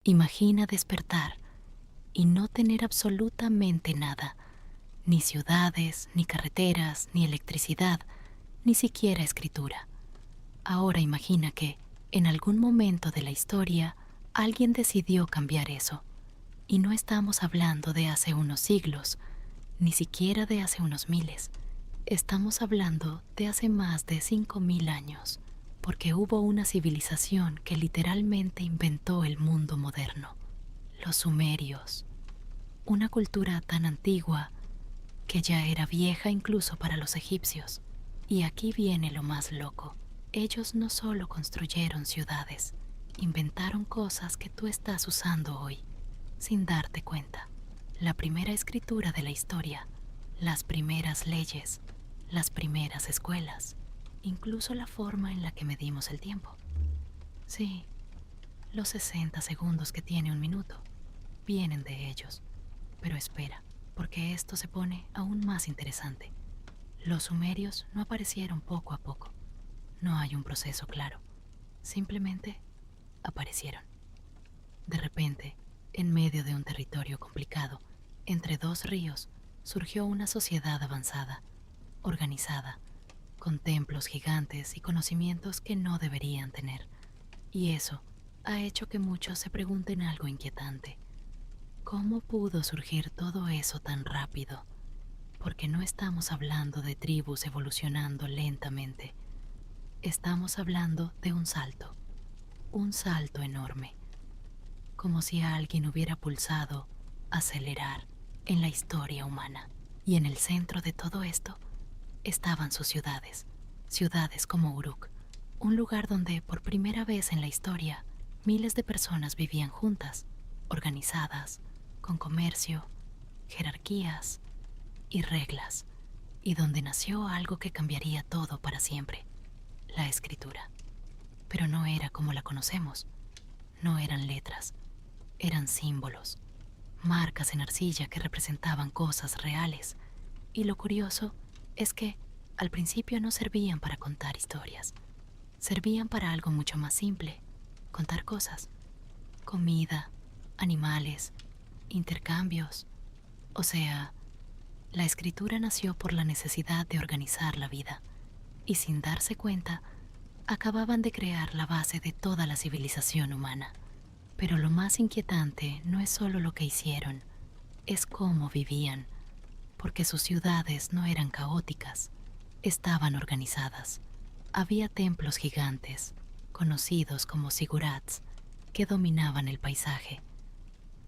Imagina despertar y no tener absolutamente nada, ni ciudades, ni carreteras, ni electricidad, ni siquiera escritura. Ahora imagina que, en algún momento de la historia, alguien decidió cambiar eso. Y no estamos hablando de hace unos siglos, ni siquiera de hace unos miles. Estamos hablando de hace más de 5000 años, porque hubo una civilización que literalmente inventó el mundo moderno. Los sumerios, una cultura tan antigua que ya era vieja incluso para los egipcios. Y aquí viene lo más loco. Ellos no solo construyeron ciudades, inventaron cosas que tú estás usando hoy, sin darte cuenta. La primera escritura de la historia, las primeras leyes, las primeras escuelas, incluso la forma en la que medimos el tiempo. Sí, los 60 segundos que tiene un minuto vienen de ellos. Pero espera, porque esto se pone aún más interesante. Los sumerios no aparecieron poco a poco. No hay un proceso claro. Simplemente aparecieron. De repente, en medio de un territorio complicado, entre dos ríos, surgió una sociedad avanzada, organizada, con templos gigantes y conocimientos que no deberían tener. Y eso ha hecho que muchos se pregunten algo inquietante. ¿Cómo pudo surgir todo eso tan rápido? Porque no estamos hablando de tribus evolucionando lentamente. Estamos hablando de un salto enorme, como si alguien hubiera pulsado acelerar en la historia humana. Y en el centro de todo esto estaban sus ciudades, ciudades como Uruk, un lugar donde por primera vez en la historia miles de personas vivían juntas, organizadas, con comercio, jerarquías y reglas, y donde nació algo que cambiaría todo para siempre, la escritura. Pero no era como la conocemos, no eran letras, eran símbolos, marcas en arcilla que representaban cosas reales, y lo curioso es que al principio no servían para contar historias, servían para algo mucho más simple, contar cosas, comida, animales, intercambios. O sea, la escritura nació por la necesidad de organizar la vida, y sin darse cuenta, acababan de crear la base de toda la civilización humana. Pero lo más inquietante no es solo lo que hicieron, es cómo vivían, porque sus ciudades no eran caóticas, estaban organizadas. Había templos gigantes, conocidos como zigurats, que dominaban el paisaje.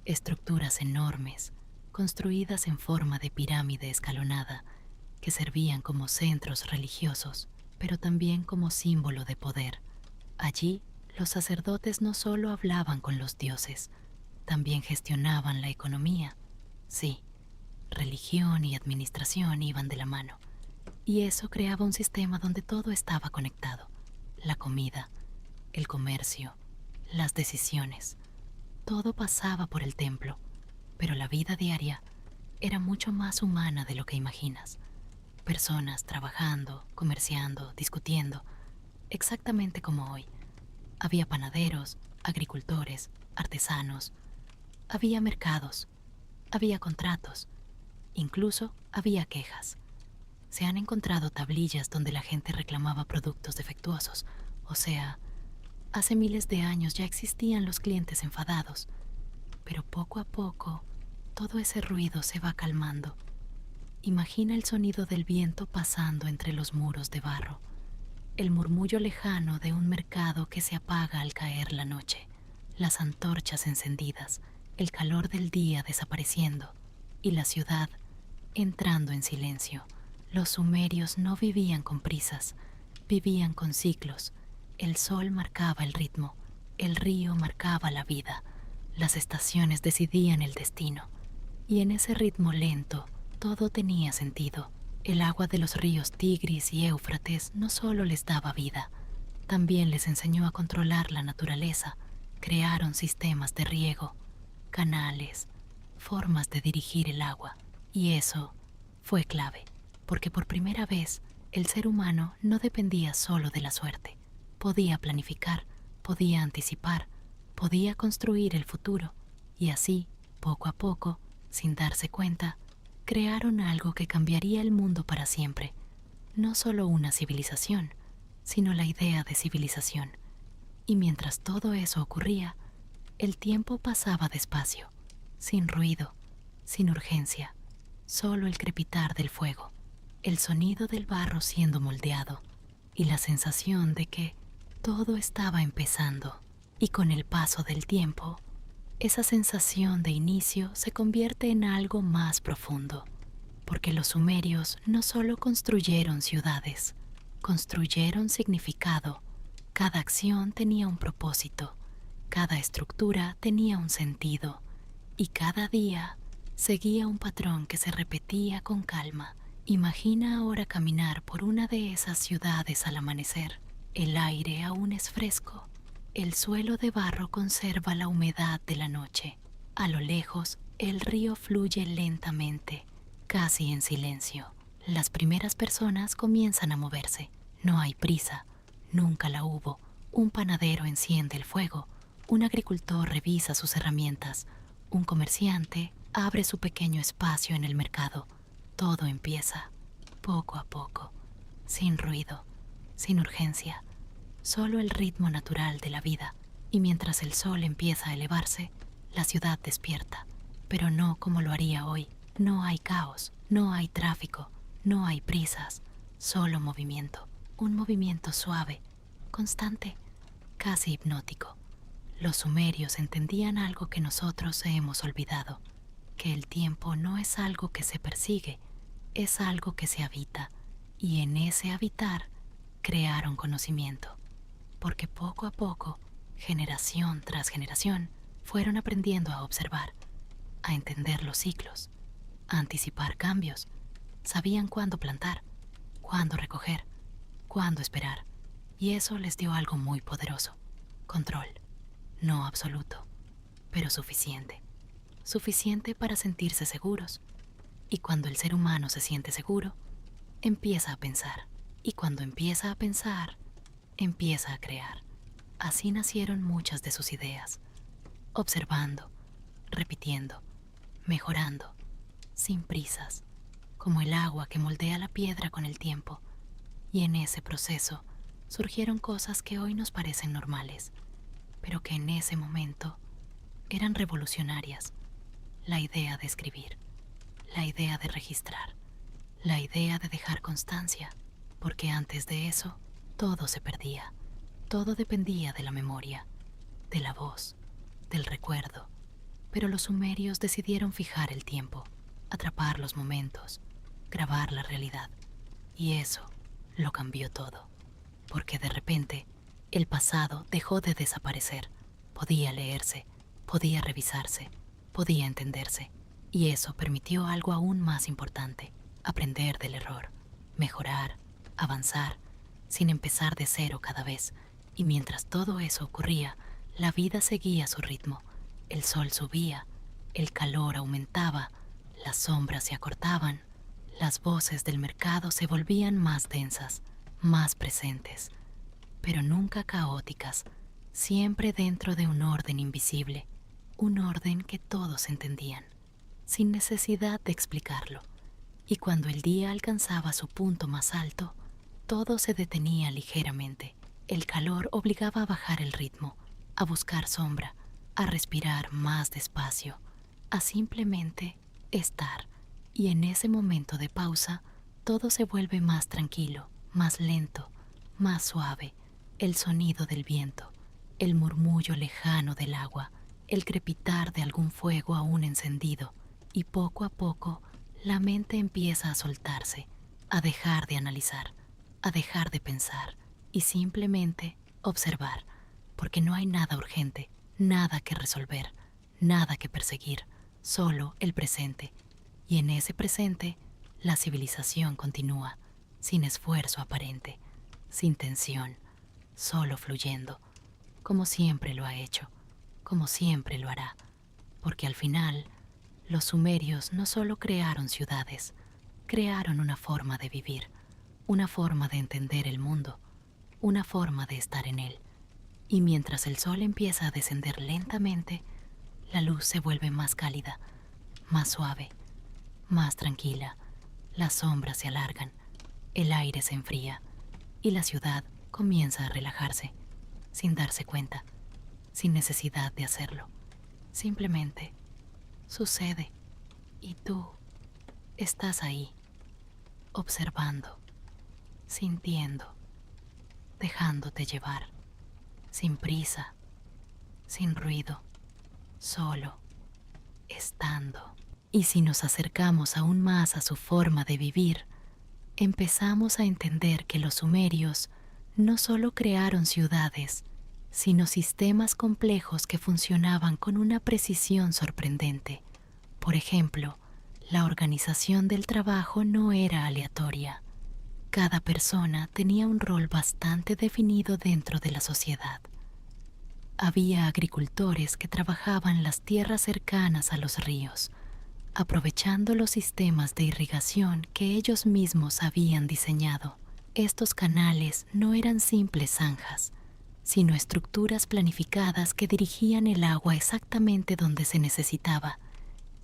Estructuras enormes, construidas en forma de pirámide escalonada, que servían como centros religiosos, pero también como símbolo de poder. Allí, los sacerdotes no solo hablaban con los dioses, también gestionaban la economía. Sí, religión y administración iban de la mano, y eso creaba un sistema donde todo estaba conectado: la comida, el comercio, las decisiones. Todo pasaba por el templo, pero la vida diaria era mucho más humana de lo que imaginas. Personas trabajando, comerciando, discutiendo, exactamente como hoy. Había panaderos, agricultores, artesanos, había mercados, había contratos, incluso había quejas. Se han encontrado tablillas donde la gente reclamaba productos defectuosos, o sea, hace miles de años ya existían los clientes enfadados, pero poco a poco todo ese ruido se va calmando. Imagina el sonido del viento pasando entre los muros de barro, el murmullo lejano de un mercado que se apaga al caer la noche, las antorchas encendidas, el calor del día desapareciendo y la ciudad entrando en silencio. Los sumerios no vivían con prisas, vivían con ciclos. El sol marcaba el ritmo, el río marcaba la vida, las estaciones decidían el destino. Y en ese ritmo lento, todo tenía sentido. El agua de los ríos Tigris y Éufrates no solo les daba vida, también les enseñó a controlar la naturaleza. Crearon sistemas de riego, canales, formas de dirigir el agua. Y eso fue clave, porque por primera vez el ser humano no dependía solo de la suerte. Podía planificar, podía anticipar, podía construir el futuro, y así, poco a poco, sin darse cuenta, crearon algo que cambiaría el mundo para siempre. No solo una civilización, sino la idea de civilización. Y mientras todo eso ocurría, el tiempo pasaba despacio, sin ruido, sin urgencia, solo el crepitar del fuego, el sonido del barro siendo moldeado y la sensación de que todo estaba empezando. Y con el paso del tiempo, esa sensación de inicio se convierte en algo más profundo, porque los sumerios no solo construyeron ciudades, construyeron significado. Cada acción tenía un propósito, cada estructura tenía un sentido, y cada día seguía un patrón que se repetía con calma. Imagina ahora caminar por una de esas ciudades al amanecer. El aire aún es fresco, el suelo de barro conserva la humedad de la noche. A lo lejos, el río fluye lentamente, casi en silencio. Las primeras personas comienzan a moverse. No hay prisa, nunca la hubo. Un panadero enciende el fuego, un agricultor revisa sus herramientas, un comerciante abre su pequeño espacio en el mercado. Todo empieza, poco a poco, sin ruido, sin urgencia, solo el ritmo natural de la vida. Y mientras el sol empieza a elevarse, la ciudad despierta, pero no como lo haría hoy. No hay caos, no hay tráfico, no hay prisas, solo movimiento. Un movimiento suave, constante, casi hipnótico. Los sumerios entendían algo que nosotros hemos olvidado, que el tiempo no es algo que se persigue, es algo que se habita, y en ese habitar crearon conocimiento, porque poco a poco, generación tras generación, fueron aprendiendo a observar, a entender los ciclos, a anticipar cambios. Sabían cuándo plantar, cuándo recoger, cuándo esperar, y eso les dio algo muy poderoso: control. No absoluto, pero suficiente. Suficiente para sentirse seguros. Y cuando el ser humano se siente seguro, empieza a pensar. Y cuando empieza a pensar, empieza a crear. Así nacieron muchas de sus ideas. Observando, repitiendo, mejorando, sin prisas, como el agua que moldea la piedra con el tiempo. Y en ese proceso surgieron cosas que hoy nos parecen normales, pero que en ese momento eran revolucionarias. La idea de escribir, la idea de registrar, la idea de dejar constancia, porque antes de eso todo se perdía, todo dependía de la memoria, de la voz, del recuerdo. Pero los sumerios decidieron fijar el tiempo, atrapar los momentos, grabar la realidad, y eso lo cambió todo, porque de repente el pasado dejó de desaparecer. Podía leerse, podía revisarse, podía entenderse, y eso permitió algo aún más importante: aprender del error, mejorar, avanzar, sin empezar de cero cada vez. Y mientras todo eso ocurría, la vida seguía su ritmo. El sol subía, el calor aumentaba, las sombras se acortaban, las voces del mercado se volvían más densas, más presentes, pero nunca caóticas, siempre dentro de un orden invisible, un orden que todos entendían, sin necesidad de explicarlo. Y cuando el día alcanzaba su punto más alto, todo se detenía ligeramente. El calor obligaba a bajar el ritmo, a buscar sombra, a respirar más despacio, a simplemente estar. Y en ese momento de pausa, todo se vuelve más tranquilo, más lento, más suave. El sonido del viento, el murmullo lejano del agua, el crepitar de algún fuego aún encendido, y poco a poco la mente empieza a soltarse, a dejar de analizar, a dejar de pensar y simplemente observar, porque no hay nada urgente, nada que resolver, nada que perseguir, solo el presente. Y en ese presente, la civilización continúa, sin esfuerzo aparente, sin tensión, solo fluyendo, como siempre lo ha hecho, como siempre lo hará, porque al final, los sumerios no solo crearon ciudades, crearon una forma de vivir, una forma de entender el mundo, una forma de estar en él. Y mientras el sol empieza a descender lentamente, la luz se vuelve más cálida, más suave, más tranquila. Las sombras se alargan, el aire se enfría y la ciudad comienza a relajarse, sin darse cuenta, sin necesidad de hacerlo. Simplemente sucede y tú estás ahí, observando, sintiendo, dejándote llevar, sin prisa, sin ruido, solo, estando. Y si nos acercamos aún más a su forma de vivir, empezamos a entender que los sumerios no solo crearon ciudades, sino sistemas complejos que funcionaban con una precisión sorprendente. Por ejemplo, la organización del trabajo no era aleatoria. Cada persona tenía un rol bastante definido dentro de la sociedad. Había agricultores que trabajaban las tierras cercanas a los ríos, aprovechando los sistemas de irrigación que ellos mismos habían diseñado. Estos canales no eran simples zanjas, sino estructuras planificadas que dirigían el agua exactamente donde se necesitaba,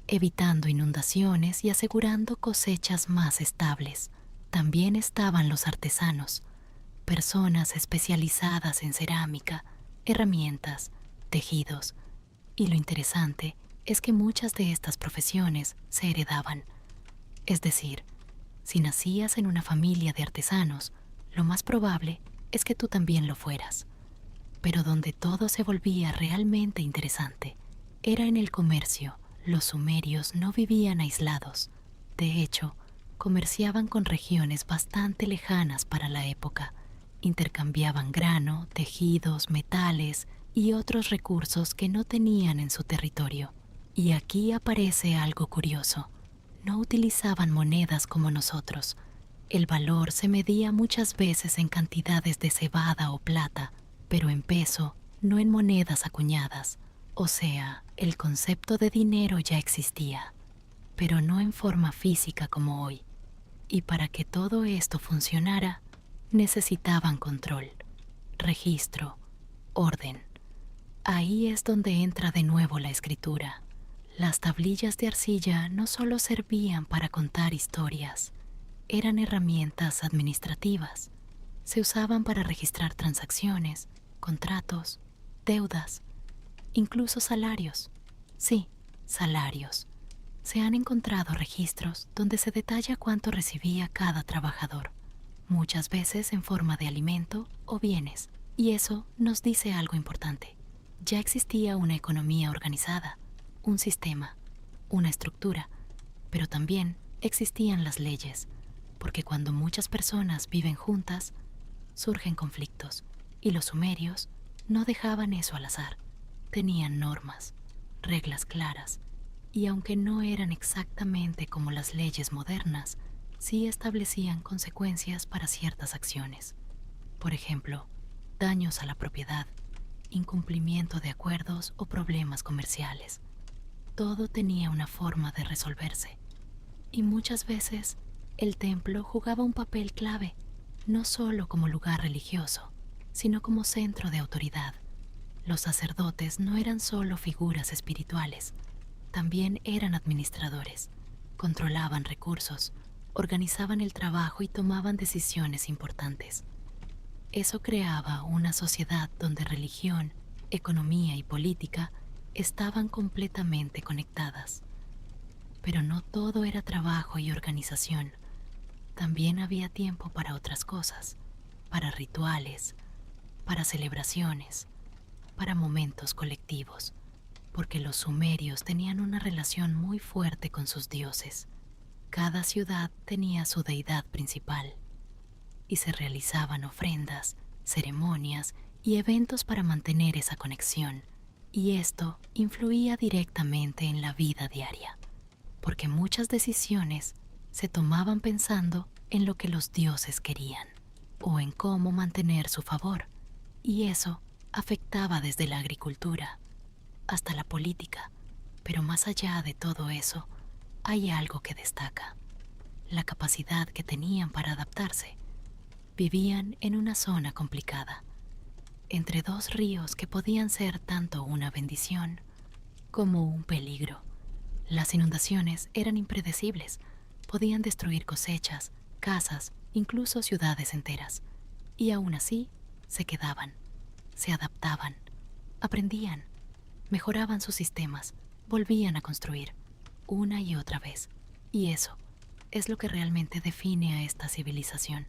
evitando inundaciones y asegurando cosechas más estables. También estaban los artesanos, personas especializadas en cerámica, herramientas, tejidos, y lo interesante es que muchas de estas profesiones se heredaban. Es decir, si nacías en una familia de artesanos, lo más probable es que tú también lo fueras. Pero donde todo se volvía realmente interesante era en el comercio. Los sumerios no vivían aislados. De hecho, comerciaban con regiones bastante lejanas para la época. Intercambiaban grano, tejidos, metales y otros recursos que no tenían en su territorio. Y aquí aparece algo curioso. No utilizaban monedas como nosotros. El valor se medía muchas veces en cantidades de cebada o plata, pero en peso, no en monedas acuñadas. O sea, el concepto de dinero ya existía, pero no en forma física como hoy. Y para que todo esto funcionara, necesitaban control, registro, orden. Ahí es donde entra de nuevo la escritura. Las tablillas de arcilla no solo servían para contar historias, eran herramientas administrativas. Se usaban para registrar transacciones, contratos, deudas, incluso salarios. Sí, salarios. Se han encontrado registros donde se detalla cuánto recibía cada trabajador, muchas veces en forma de alimento o bienes. Y eso nos dice algo importante. Ya existía una economía organizada, un sistema, una estructura, pero también existían las leyes, porque cuando muchas personas viven juntas, surgen conflictos, y los sumerios no dejaban eso al azar. Tenían normas, reglas claras, y aunque no eran exactamente como las leyes modernas, sí establecían consecuencias para ciertas acciones. Por ejemplo, daños a la propiedad, incumplimiento de acuerdos o problemas comerciales. Todo tenía una forma de resolverse, y muchas veces el templo jugaba un papel clave, no solo como lugar religioso, sino como centro de autoridad. Los sacerdotes no eran solo figuras espirituales, también eran administradores, controlaban recursos, organizaban el trabajo y tomaban decisiones importantes. Eso creaba una sociedad donde religión, economía y política estaban completamente conectadas. Pero no todo era trabajo y organización. También había tiempo para otras cosas, para rituales, para celebraciones, para momentos colectivos, porque los sumerios tenían una relación muy fuerte con sus dioses. Cada ciudad tenía su deidad principal, y se realizaban ofrendas, ceremonias y eventos para mantener esa conexión, y esto influía directamente en la vida diaria, porque muchas decisiones se tomaban pensando en lo que los dioses querían, o en cómo mantener su favor, y eso afectaba desde la agricultura hasta la política. Pero más allá de todo eso, hay algo que destaca: la capacidad que tenían para adaptarse. Vivían en una zona complicada, entre dos ríos que podían ser tanto una bendición como un peligro. Las inundaciones eran impredecibles, podían destruir cosechas, casas, incluso ciudades enteras. Y aún así, se quedaban, se adaptaban, aprendían, mejoraban sus sistemas, volvían a construir, una y otra vez. Y eso es lo que realmente define a esta civilización.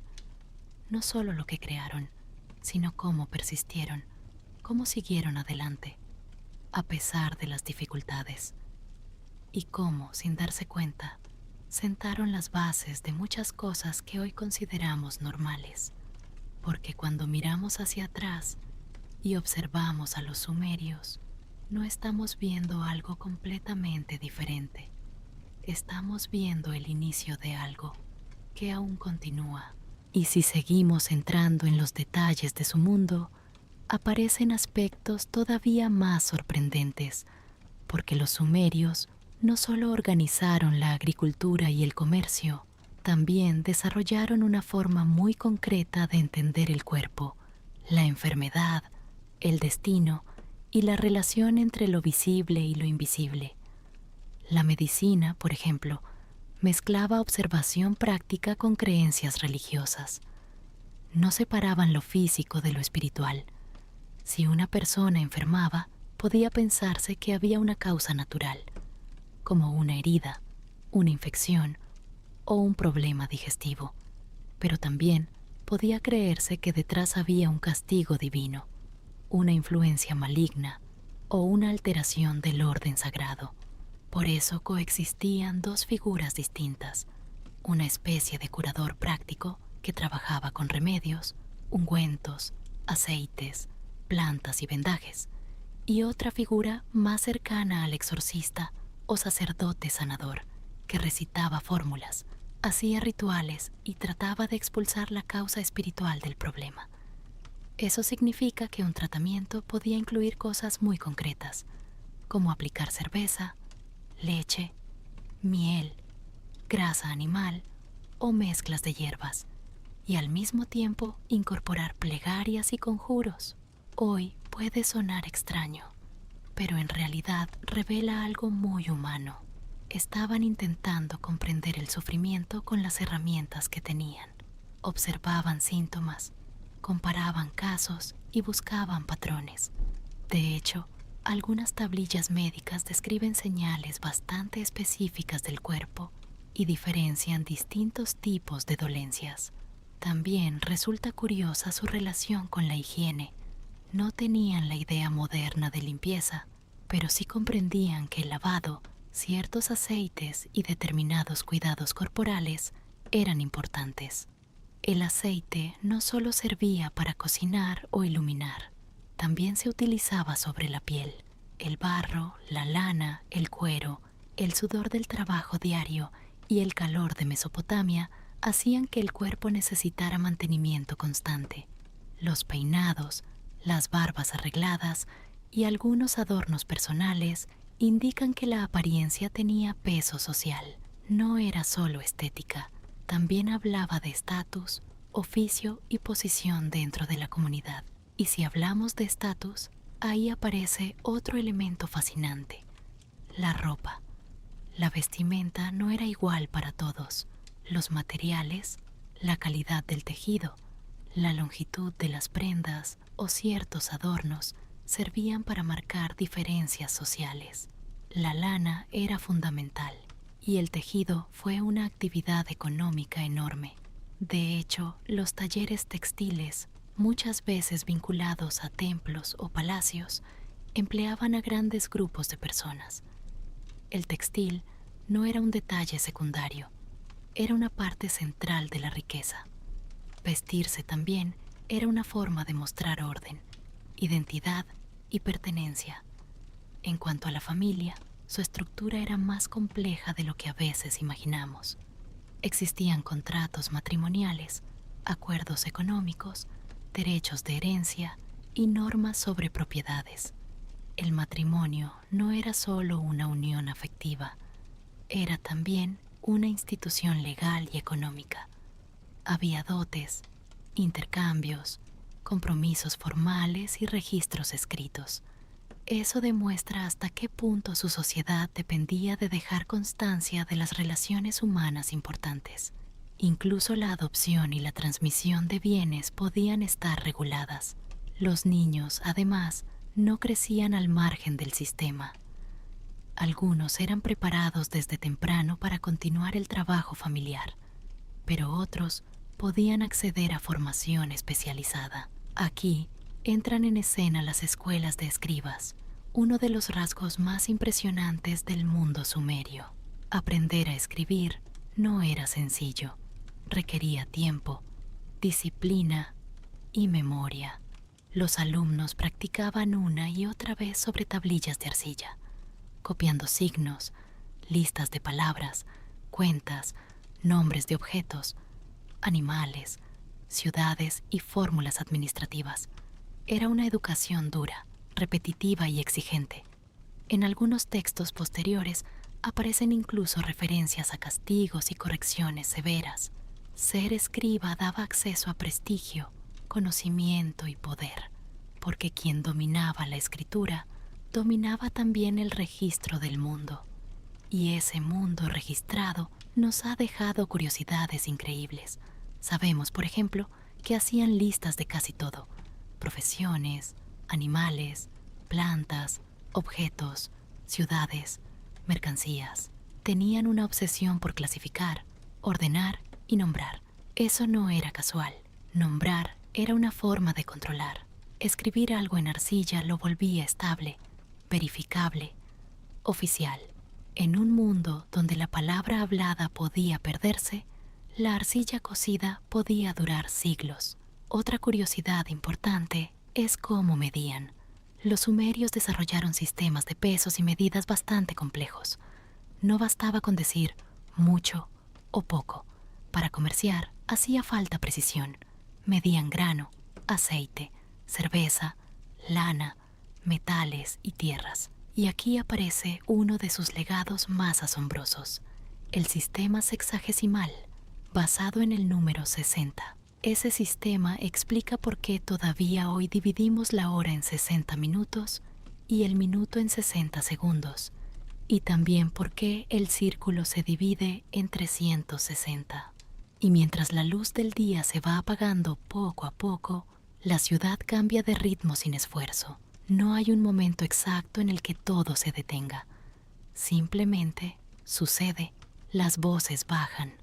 No solo lo que crearon, sino cómo persistieron, cómo siguieron adelante, a pesar de las dificultades. Y cómo, sin darse cuenta, sentaron las bases de muchas cosas que hoy consideramos normales. Porque cuando miramos hacia atrás y observamos a los sumerios, no estamos viendo algo completamente diferente. Estamos viendo el inicio de algo que aún continúa. Y si seguimos entrando en los detalles de su mundo, aparecen aspectos todavía más sorprendentes, porque los sumerios no solo organizaron la agricultura y el comercio, también desarrollaron una forma muy concreta de entender el cuerpo, la enfermedad, el destino y la relación entre lo visible y lo invisible. La medicina, por ejemplo, mezclaba observación práctica con creencias religiosas. No separaban lo físico de lo espiritual. Si una persona enfermaba, podía pensarse que había una causa natural, como una herida, una infección o un problema digestivo, pero también podía creerse que detrás había un castigo divino, una influencia maligna o una alteración del orden sagrado. Por eso coexistían dos figuras distintas, una especie de curador práctico que trabajaba con remedios, ungüentos, aceites, plantas y vendajes, y otra figura más cercana al exorcista o sacerdote sanador, que recitaba fórmulas, hacía rituales y trataba de expulsar la causa espiritual del problema. Eso significa que un tratamiento podía incluir cosas muy concretas, como aplicar cerveza, leche, miel, grasa animal o mezclas de hierbas, y al mismo tiempo incorporar plegarias y conjuros. Hoy puede sonar extraño, pero en realidad revela algo muy humano. Estaban intentando comprender el sufrimiento con las herramientas que tenían. Observaban síntomas, comparaban casos y buscaban patrones. De hecho, algunas tablillas médicas describen señales bastante específicas del cuerpo y diferencian distintos tipos de dolencias. También resulta curiosa su relación con la higiene. No tenían la idea moderna de limpieza, pero sí comprendían que el lavado, ciertos aceites y determinados cuidados corporales eran importantes. El aceite no solo servía para cocinar o iluminar, también se utilizaba sobre la piel. El barro, la lana, el cuero, el sudor del trabajo diario y el calor de Mesopotamia hacían que el cuerpo necesitara mantenimiento constante. Los peinados, las barbas arregladas y algunos adornos personales indican que la apariencia tenía peso social. No era solo estética, también hablaba de estatus, oficio y posición dentro de la comunidad. Y si hablamos de estatus, ahí aparece otro elemento fascinante: la ropa. La vestimenta no era igual para todos. Los materiales, la calidad del tejido, la longitud de las prendas o ciertos adornos servían para marcar diferencias sociales. La lana era fundamental y el tejido fue una actividad económica enorme. De hecho, los talleres textiles, muchas veces vinculados a templos o palacios, empleaban a grandes grupos de personas. El textil no era un detalle secundario, era una parte central de la riqueza. Vestirse también era una forma de mostrar orden, identidad y pertenencia. En cuanto a la familia, su estructura era más compleja de lo que a veces imaginamos. Existían contratos matrimoniales, acuerdos económicos, derechos de herencia y normas sobre propiedades. El matrimonio no era solo una unión afectiva, era también una institución legal y económica. Había dotes, intercambios, compromisos formales y registros escritos. Eso demuestra hasta qué punto su sociedad dependía de dejar constancia de las relaciones humanas importantes. Incluso la adopción y la transmisión de bienes podían estar reguladas. Los niños, además, no crecían al margen del sistema. Algunos eran preparados desde temprano para continuar el trabajo familiar, pero otros podían acceder a formación especializada. Aquí entran en escena las escuelas de escribas, uno de los rasgos más impresionantes del mundo sumerio. Aprender a escribir no era sencillo. Requería tiempo, disciplina y memoria. Los alumnos practicaban una y otra vez sobre tablillas de arcilla, copiando signos, listas de palabras, cuentas, nombres de objetos, animales, ciudades y fórmulas administrativas. Era una educación dura, repetitiva y exigente. En algunos textos posteriores aparecen incluso referencias a castigos y correcciones severas. Ser escriba daba acceso a prestigio, conocimiento y poder, porque quien dominaba la escritura dominaba también el registro del mundo. Y ese mundo registrado nos ha dejado curiosidades increíbles. Sabemos, por ejemplo, que hacían listas de casi todo: profesiones, animales, plantas, objetos, ciudades, mercancías. Tenían una obsesión por clasificar, ordenar y nombrar. Eso no era casual. Nombrar era una forma de controlar. Escribir algo en arcilla lo volvía estable, verificable, oficial. En un mundo donde la palabra hablada podía perderse, la arcilla cocida podía durar siglos. Otra curiosidad importante es cómo medían. Los sumerios desarrollaron sistemas de pesos y medidas bastante complejos. No bastaba con decir mucho o poco. Para comerciar hacía falta precisión. Medían grano, aceite, cerveza, lana, metales y tierras. Y aquí aparece uno de sus legados más asombrosos: el sistema sexagesimal, basado en el número 60. Ese sistema explica por qué todavía hoy dividimos la hora en 60 minutos y el minuto en 60 segundos, y también por qué el círculo se divide en 360. Y mientras la luz del día se va apagando poco a poco, la ciudad cambia de ritmo sin esfuerzo. No hay un momento exacto en el que todo se detenga. Simplemente sucede. Las voces bajan.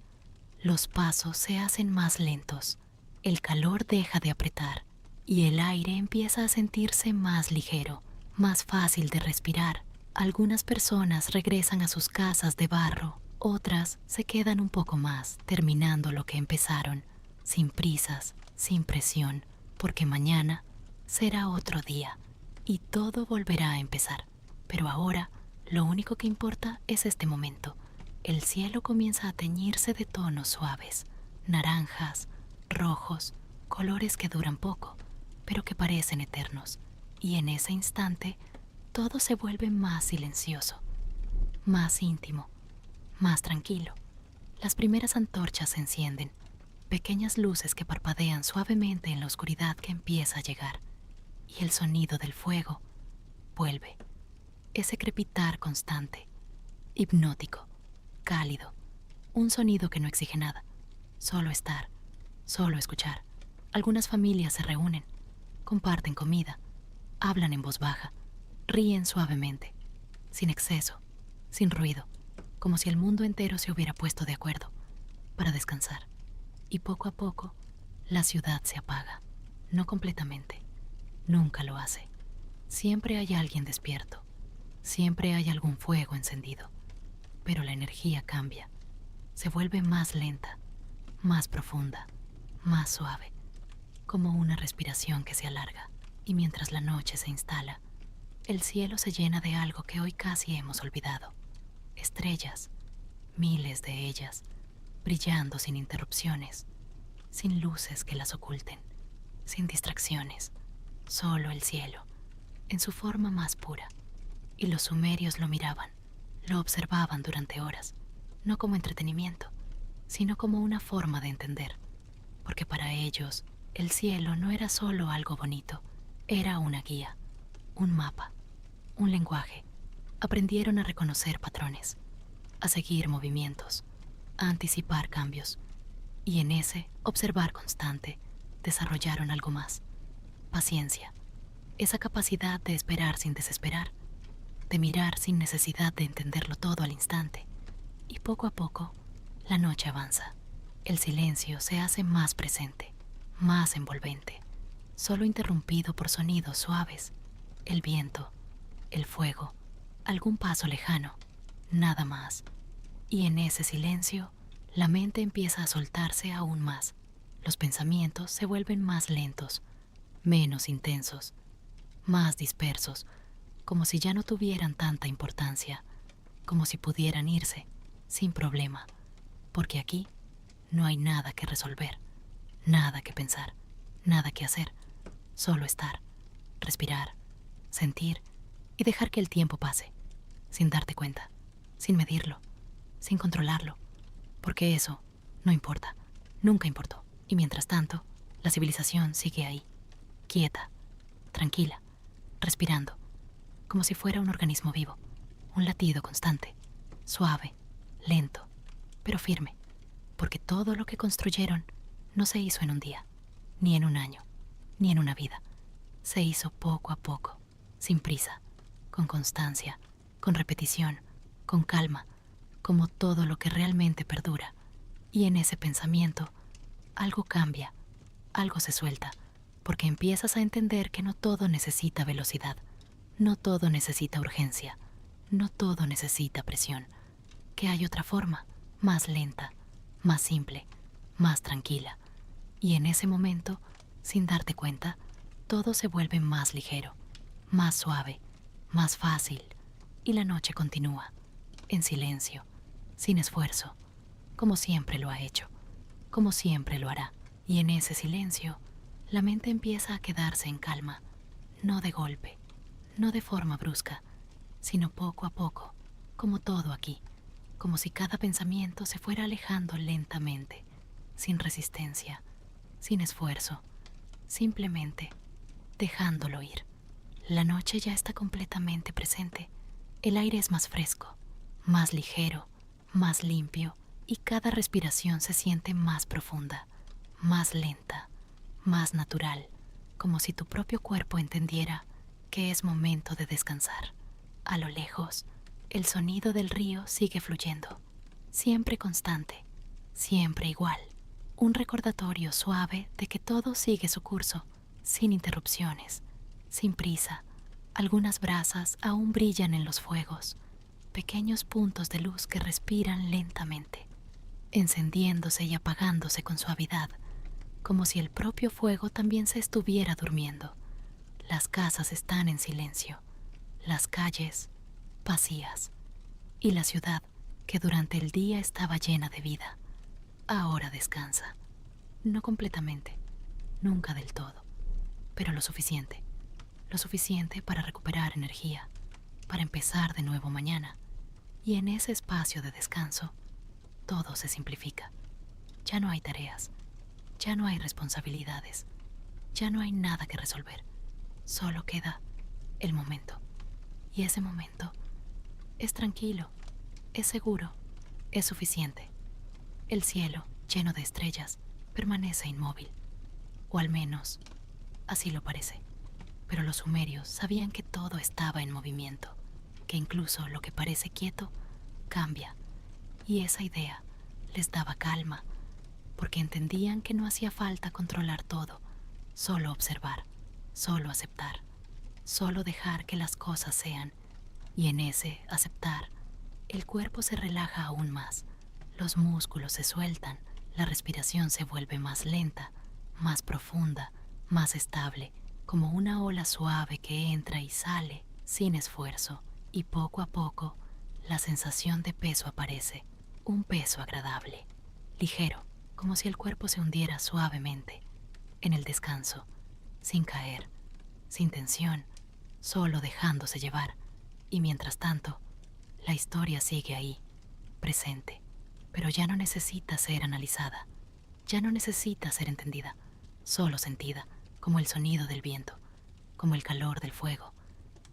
Los pasos se hacen más lentos. El calor deja de apretar y el aire empieza a sentirse más ligero, más fácil de respirar. Algunas personas regresan a sus casas de barro, otras se quedan un poco más, terminando lo que empezaron, sin prisas, sin presión, porque mañana será otro día y todo volverá a empezar. Pero ahora, lo único que importa es este momento. El cielo comienza a teñirse de tonos suaves, naranjas, rojos, colores que duran poco, pero que parecen eternos. Y en ese instante, todo se vuelve más silencioso, más íntimo, más tranquilo. Las primeras antorchas se encienden, pequeñas luces que parpadean suavemente en la oscuridad que empieza a llegar. Y el sonido del fuego vuelve, ese crepitar constante, hipnótico, cálido, un sonido que no exige nada, solo estar, solo escuchar. Algunas familias se reúnen, comparten comida, hablan en voz baja, ríen suavemente, sin exceso, sin ruido, como si el mundo entero se hubiera puesto de acuerdo para descansar. Y poco a poco, la ciudad se apaga, no completamente. Nunca lo hace. Siempre hay alguien despierto. Siempre hay algún fuego encendido. Pero la energía cambia. Se vuelve más lenta, más profunda, más suave, como una respiración que se alarga. Y mientras la noche se instala, el cielo se llena de algo que hoy casi hemos olvidado. Estrellas, miles de ellas, brillando sin interrupciones, sin luces que las oculten, sin distracciones. Solo el cielo, en su forma más pura. Y los sumerios lo miraban, lo observaban durante horas, no como entretenimiento, sino como una forma de entender, porque para ellos El cielo no era solo algo bonito, era una guía, un mapa, un lenguaje. Aprendieron a reconocer patrones, a seguir movimientos, a anticipar cambios, y en ese observar constante desarrollaron algo más: paciencia, esa capacidad de esperar sin desesperar, de mirar sin necesidad de entenderlo todo al instante. Y poco a poco, la noche avanza. El silencio se hace más presente, más envolvente, solo interrumpido por sonidos suaves, el viento, el fuego, algún paso lejano, nada más. Y en ese silencio, la mente empieza a soltarse aún más. Los pensamientos se vuelven más lentos, menos intensos, más dispersos, como si ya no tuvieran tanta importancia, como si pudieran irse sin problema, porque aquí no hay nada que resolver, nada que pensar, nada que hacer, solo estar, respirar, sentir y dejar que el tiempo pase, sin darte cuenta, sin medirlo, sin controlarlo, porque eso no importa, nunca importó. Y mientras tanto, la civilización sigue ahí, quieta, tranquila, respirando, como si fuera un organismo vivo, un latido constante, suave, lento, pero firme, porque todo lo que construyeron no se hizo en un día, ni en un año, ni en una vida. Se hizo poco a poco, sin prisa, con constancia, con repetición, con calma, como todo lo que realmente perdura. Y en ese pensamiento, algo cambia, algo se suelta, porque empiezas a entender que no todo necesita velocidad, no todo necesita urgencia, no todo necesita presión, que hay otra forma, más lenta, más simple, más tranquila. Y en ese momento, sin darte cuenta, todo se vuelve más ligero, más suave, más fácil, y la noche continúa, en silencio, sin esfuerzo, como siempre lo ha hecho, como siempre lo hará. Y en ese silencio, la mente empieza a quedarse en calma, no de golpe, no de forma brusca, sino poco a poco, como todo aquí, como si cada pensamiento se fuera alejando lentamente, sin resistencia, sin esfuerzo, simplemente dejándolo ir. La noche ya está completamente presente, el aire es más fresco, más ligero, más limpio, y cada respiración se siente más profunda, más lenta, más natural, como si tu propio cuerpo entendiera que es momento de descansar. A lo lejos, el sonido del río sigue fluyendo, siempre constante, siempre igual. Un recordatorio suave de que todo sigue su curso, sin interrupciones, sin prisa. Algunas brasas aún brillan en los fuegos, pequeños puntos de luz que respiran lentamente, encendiéndose y apagándose con suavidad, como si el propio fuego también se estuviera durmiendo. Las casas están en silencio, las calles vacías, y la ciudad, que durante el día estaba llena de vida, ahora descansa. No completamente, nunca del todo, pero lo suficiente para recuperar energía, para empezar de nuevo mañana. Y en ese espacio de descanso, todo se simplifica. Ya no hay tareas, ya no hay responsabilidades, ya no hay nada que resolver. Solo queda el momento. Y ese momento es tranquilo, es seguro, es suficiente. El cielo, lleno de estrellas, permanece inmóvil, o al menos así lo parece. Pero los sumerios sabían que todo estaba en movimiento, que incluso lo que parece quieto cambia, y esa idea les daba calma, porque entendían que no hacía falta controlar todo, solo observar, solo aceptar, solo dejar que las cosas sean. Y en ese aceptar, el cuerpo se relaja aún más, los músculos se sueltan, la respiración se vuelve más lenta, más profunda, más estable, como una ola suave que entra y sale sin esfuerzo. Y poco a poco, la sensación de peso aparece, un peso agradable, ligero, como si el cuerpo se hundiera suavemente en el descanso, sin caer, sin tensión, solo dejándose llevar. Y mientras tanto, la historia sigue ahí, presente, pero ya no necesita ser analizada, ya no necesita ser entendida, solo sentida, como el sonido del viento, como el calor del fuego,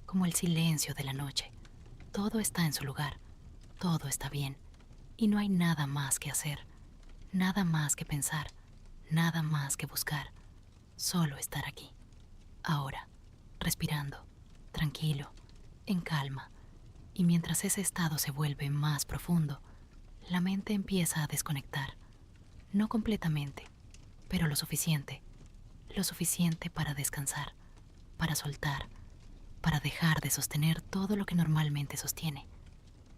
como el silencio de la noche. Todo está en su lugar, todo está bien, y no hay nada más que hacer, nada más que pensar, nada más que buscar, solo estar aquí, ahora, respirando, tranquilo, en calma, y mientras ese estado se vuelve más profundo, la mente empieza a desconectar, no completamente, pero lo suficiente para descansar, para soltar, para dejar de sostener todo lo que normalmente sostiene,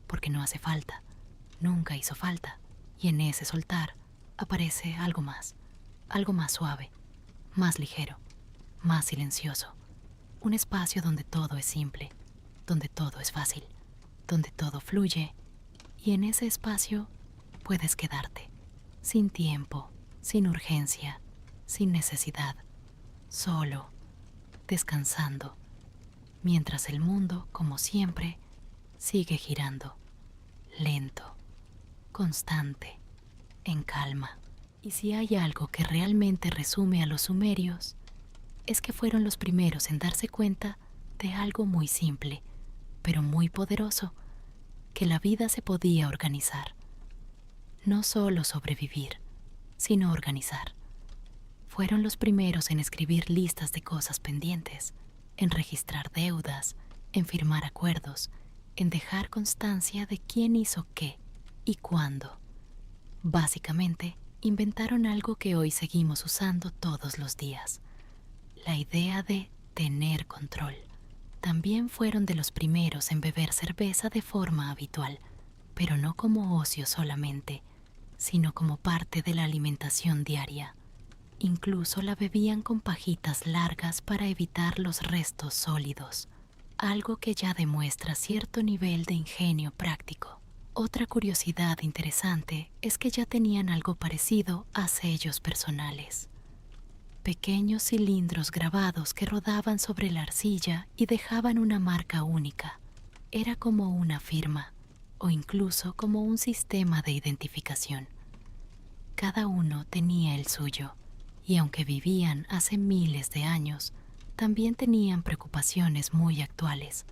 porque no hace falta, nunca hizo falta, y en ese soltar aparece algo más suave, más ligero, más silencioso, un espacio donde todo es simple, donde todo es fácil, donde todo fluye, y en ese espacio puedes quedarte, sin tiempo, sin urgencia, sin necesidad, solo, descansando, mientras el mundo, como siempre, sigue girando, lento, constante, en calma. Y si hay algo que realmente resume a los sumerios, es que fueron los primeros en darse cuenta de algo muy simple, pero muy poderoso, que la vida se podía organizar. No solo sobrevivir, sino organizar. Fueron los primeros en escribir listas de cosas pendientes, en registrar deudas, en firmar acuerdos, en dejar constancia de quién hizo qué y cuándo. Básicamente, inventaron algo que hoy seguimos usando todos los días: la idea de tener control. También fueron de los primeros en beber cerveza de forma habitual, pero no como ocio solamente, sino como parte de la alimentación diaria. Incluso la bebían con pajitas largas para evitar los restos sólidos, algo que ya demuestra cierto nivel de ingenio práctico. Otra curiosidad interesante es que ya tenían algo parecido a sellos personales. Pequeños cilindros grabados que rodaban sobre la arcilla y dejaban una marca única. Era como una firma, o incluso como un sistema de identificación. Cada uno tenía el suyo, y aunque vivían hace miles de años, también tenían preocupaciones muy actuales.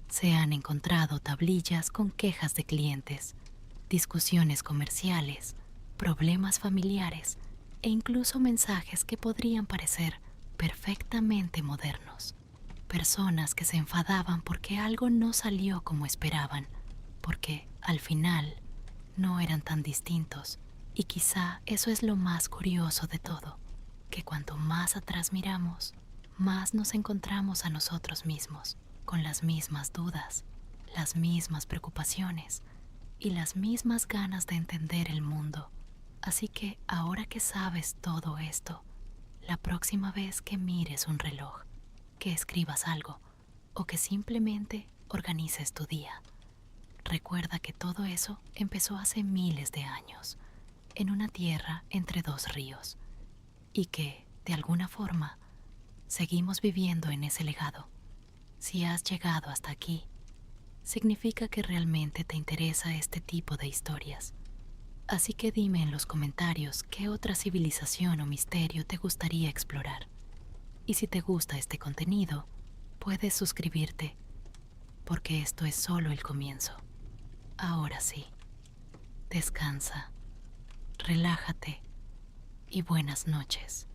Se han encontrado tablillas con quejas de clientes, discusiones comerciales, problemas familiares e incluso mensajes que podrían parecer perfectamente modernos. Personas que se enfadaban porque algo no salió como esperaban, porque al final no eran tan distintos. Y quizá eso es lo más curioso de todo, que cuanto más atrás miramos, más nos encontramos a nosotros mismos, con las mismas dudas, las mismas preocupaciones y las mismas ganas de entender el mundo. Así que ahora que sabes todo esto, la próxima vez que mires un reloj, que escribas algo o que simplemente organices tu día, recuerda que todo eso empezó hace miles de años, en una tierra entre dos ríos, y que, de alguna forma, seguimos viviendo en ese legado. Si has llegado hasta aquí, significa que realmente te interesa este tipo de historias. Así que dime en los comentarios qué otra civilización o misterio te gustaría explorar. Y si te gusta este contenido, puedes suscribirte, porque esto es solo el comienzo. Ahora sí, descansa, relájate y buenas noches.